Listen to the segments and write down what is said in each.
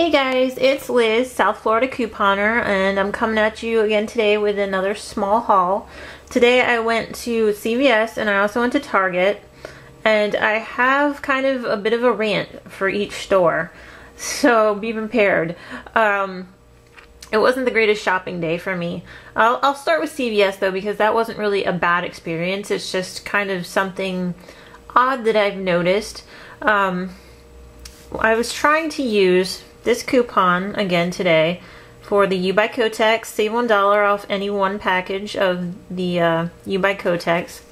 Hey guys, it's Liz, South Florida couponer, and I'm coming at you again today with another small haul. Today I went to CVS and I also went to Target, and I have kind of a bit of a rant for each store, so be prepared. It wasn't the greatest shopping day for me. I'll start with CVS though, because that wasn't really a bad experience. It's just kind of something odd that I've noticed. I was trying to use this coupon again today for the U by Kotex. Save $1 off any one package of the U by Kotex.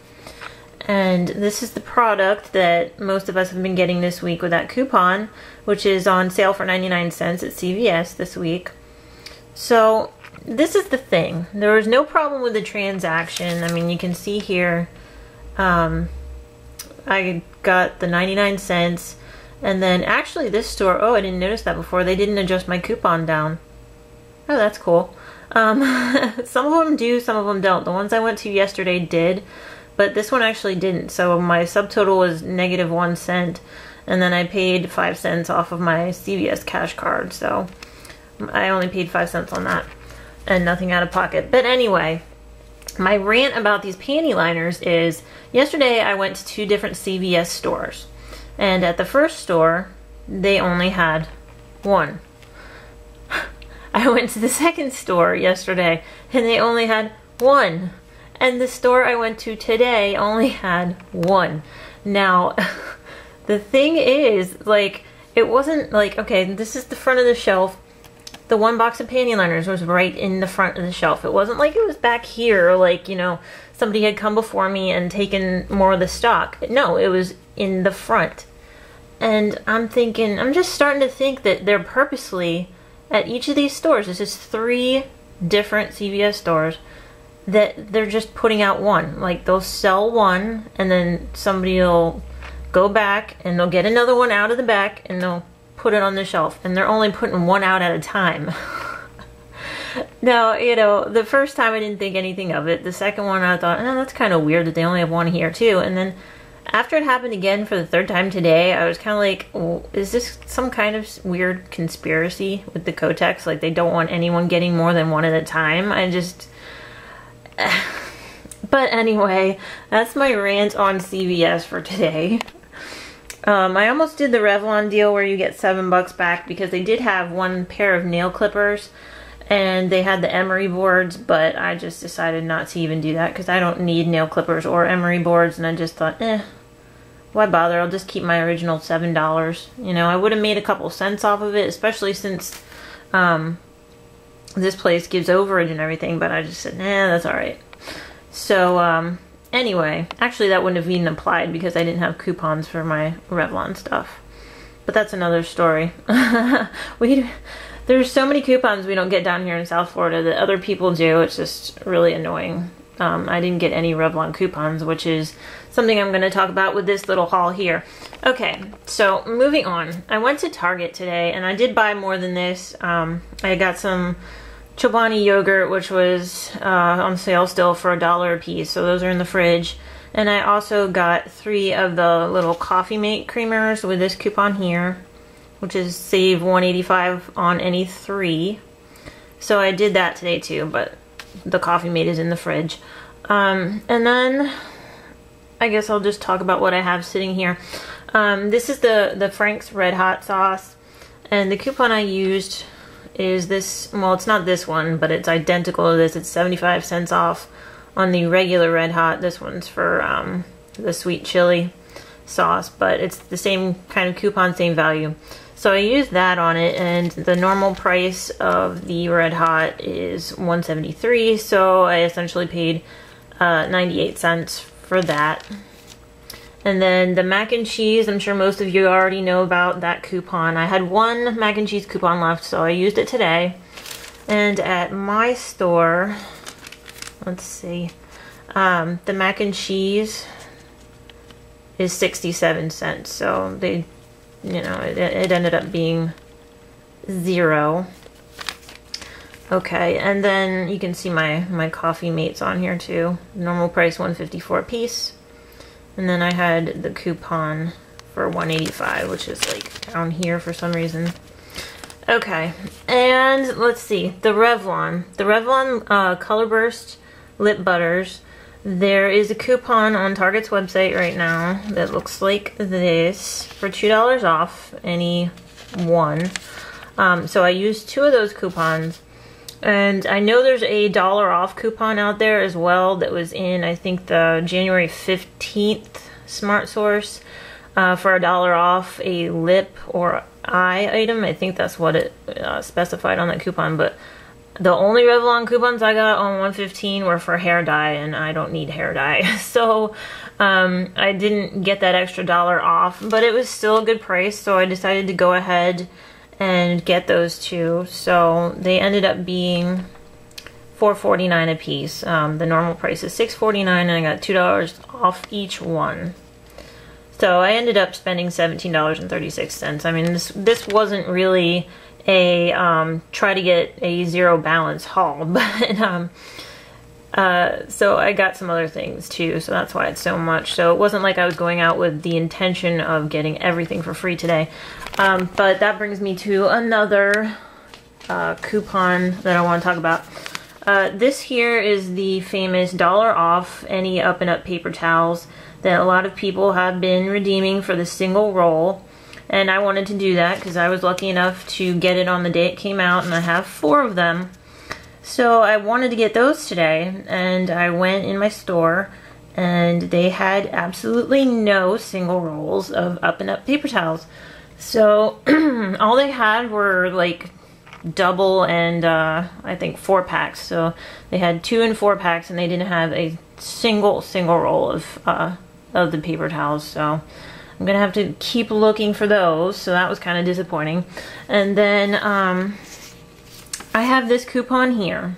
And this is the product that most of us have been getting this week with that coupon, which is on sale for 99 cents at CVS this week. So this is the thing. There was no problem with the transaction. I mean, you can see here, I got the 99 cents. And then actually this store, oh, I didn't notice that before, they didn't adjust my coupon down. Oh, that's cool. Some of them do, some of them don't. The ones I went to yesterday did, but this one actually didn't. So my subtotal was -1 cent, and then I paid 5 cents off of my CVS cash card. So I only paid 5 cents on that and nothing out of pocket. But anyway, my rant about these panty liners is, yesterday I went to 2 different CVS stores. And at the first store, they only had 1. I went to the second store yesterday, and they only had 1. And the store I went to today only had 1. Now, the thing is, like, it wasn't like, okay, this is the front of the shelf. The 1 box of panty liners was right in the front of the shelf. It wasn't like it was back here, like, you know, somebody had come before me and taken more of the stock. No, it was in the front. And I'm thinking, I'm just starting to think that they're purposely, at each of these stores, this is 3 different CVS stores, that they're just putting out 1. Like, they'll sell 1, and then somebody will go back, and they'll get another one out of the back, and they'll put it on the shelf. And they're only putting 1 out at a time. Now, you know, the first time I didn't think anything of it. The second one I thought, oh, that's kind of weird that they only have 1 here too. And then after it happened again for the 3rd time today, I was kind of like, well, is this some kind of weird conspiracy with the Kotex? Like, they don't want anyone getting more than 1 at a time? I just... But anyway, that's my rant on CVS for today. I almost did the Revlon deal where you get $7 back, because they did have 1 pair of nail clippers and they had the emery boards, but I just decided not to even do that because I don't need nail clippers or emery boards, and I just thought, why bother? I'll just keep my original $7. You know, I would have made a couple cents off of it, especially since this place gives overage and everything, but I just said, nah, that's alright. So, anyway, actually that wouldn't have even applied because I didn't have coupons for my Revlon stuff. But that's another story. There's so many coupons we don't get down here in South Florida that other people do. It's just really annoying. I didn't get any Revlon coupons, which is something I'm going to talk about with this little haul here. Okay, so moving on. I went to Target today, and I did buy more than this. I got some Chobani yogurt, which was on sale still for $1 a piece, so those are in the fridge. And I also got 3 of the little Coffee Mate creamers with this coupon here, which is save $1.85 on any 3. So I did that today too, but the Coffee Mate is in the fridge. And then I guess I'll just talk about what I have sitting here. This is the Frank's Red Hot sauce, and the coupon I used is this. Well, it's not this one, but it's identical to this. It's 75 cents off on the regular Red Hot. This one's for the sweet chili sauce, but it's the same kind of coupon, same value. So I used that on it, and the normal price of the Red Hot is $1.73, so I essentially paid 98 cents for that. And then the mac and cheese, I'm sure most of you already know about that coupon. I had 1 mac and cheese coupon left, so I used it today. And at my store, let's see, the mac and cheese is 67 cents, so they, you know, it ended up being 0. Okay, and then you can see my Coffee Mates on here too. Normal price $1.54 a piece. And then I had the coupon for $1.85, which is like down here for some reason. Okay, and let's see, the Revlon Color Burst Lip Butters. There is a coupon on Target's website right now that looks like this for $2 off any one. So I used 2 of those coupons, and I know there's a $1 off coupon out there as well that was in, I think, the January 15th Smart Source for $1 off a lip or eye item. I think that's what it specified on that coupon, but the only Revlon coupons I got on 115 were for hair dye, and I don't need hair dye. So I didn't get that extra $1 off, but it was still a good price, so I decided to go ahead and get those 2. So they ended up being $4.49 a piece. The normal price is $6.49, and I got $2 off each one. So I ended up spending $17.36. I mean, this wasn't really a try to get a zero balance haul, but so I got some other things too, so that's why it's so much. So it wasn't like I was going out with the intention of getting everything for free today. But that brings me to another coupon that I want to talk about. This here is the famous $1 off any Up and Up paper towels that a lot of people have been redeeming for the single roll. And I wanted to do that because I was lucky enough to get it on the day it came out, and I have 4 of them. So I wanted to get those today, and I went in my store, and they had absolutely no single rolls of Up and Up paper towels. So all they had were like double and I think 4 packs. So they had 2 and 4 packs, and they didn't have a single roll of the paper towels. So I'm gonna have to keep looking for those, so that was kind of disappointing. And then I have this coupon here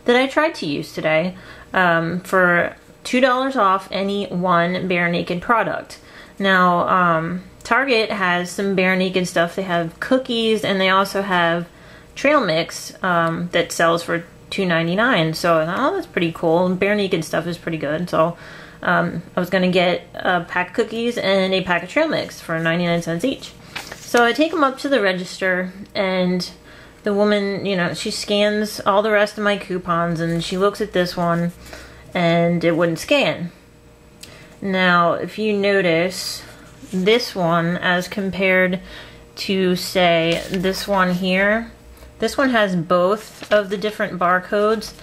that I tried to use today for $2 off any one Bare Naked product. Now Target has some Bare Naked stuff. They have cookies, and they also have trail mix that sells for $2.99. So I thought, oh, that's pretty cool. Bare Naked stuff is pretty good. So I was going to get a pack of cookies and a pack of trail mix for 99 cents each. So I take them up to the register, and the woman, you know, she scans all the rest of my coupons, and she looks at this one, and it wouldn't scan. Now, if you notice, this one as compared to, say, this one here, this one has both of the different barcodes.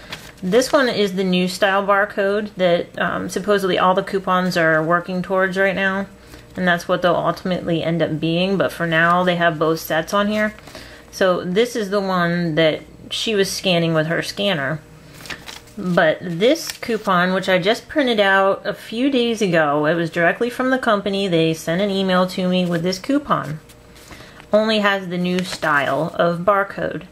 This one is the new style barcode that supposedly all the coupons are working towards right now, and that's what they'll ultimately end up being, but for now they have both sets on here. So this is the one that she was scanning with her scanner. But this coupon, which I just printed out a few days ago, it was directly from the company, they sent an email to me with this coupon, only has the new style of barcode.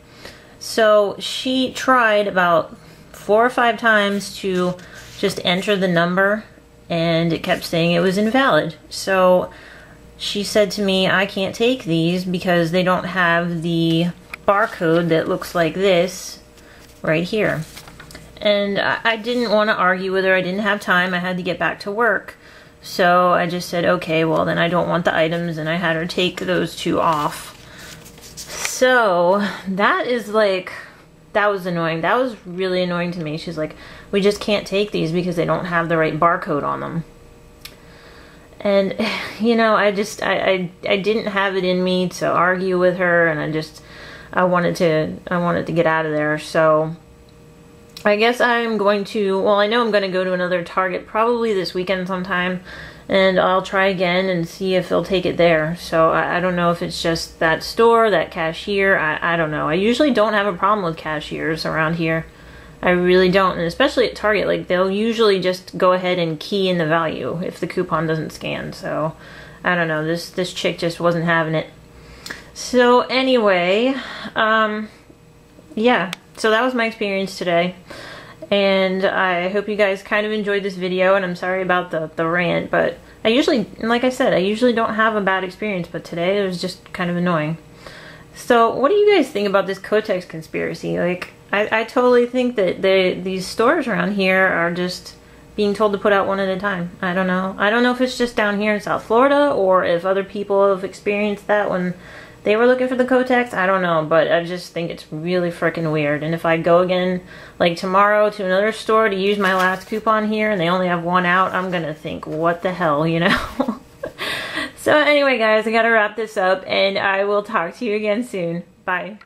So she tried about 4 or 5 times to just enter the number, and it kept saying it was invalid. So she said to me, I can't take these because they don't have the barcode that looks like this right here. And I didn't want to argue with her. I didn't have time. I had to get back to work. So I just said, okay, well then I don't want the items, and I had her take those 2 off. So that is like, that was annoying. That was really annoying to me. She's like, we just can't take these because they don't have the right barcode on them. And, you know, I didn't have it in me to argue with her, and I wanted to get out of there. So I guess I'm going to, well, I know I'm going to go to another Target probably this weekend sometime, and I'll try again and see if they'll take it there. So I don't know if it's just that store, that cashier, I don't know. I usually don't have a problem with cashiers around here. I really don't, and especially at Target, like they'll usually just go ahead and key in the value if the coupon doesn't scan. So I don't know, this chick just wasn't having it. So anyway, yeah, so that was my experience today, and I hope you guys kind of enjoyed this video, and I'm sorry about the rant, but I usually, like I said, I usually don't have a bad experience, but today it was just kind of annoying. So what do you guys think about this Kotex conspiracy? Like, I totally think that these stores around here are just being told to put out one at a time. I don't know. I don't know if it's just down here in South Florida, or if other people have experienced that when they were looking for the Kotex. I don't know, but I just think it's really freaking weird. And if I go again, like tomorrow, to another store to use my last coupon here and they only have one out, I'm gonna think, what the hell, you know? So anyway, guys, I gotta wrap this up and I will talk to you again soon. Bye.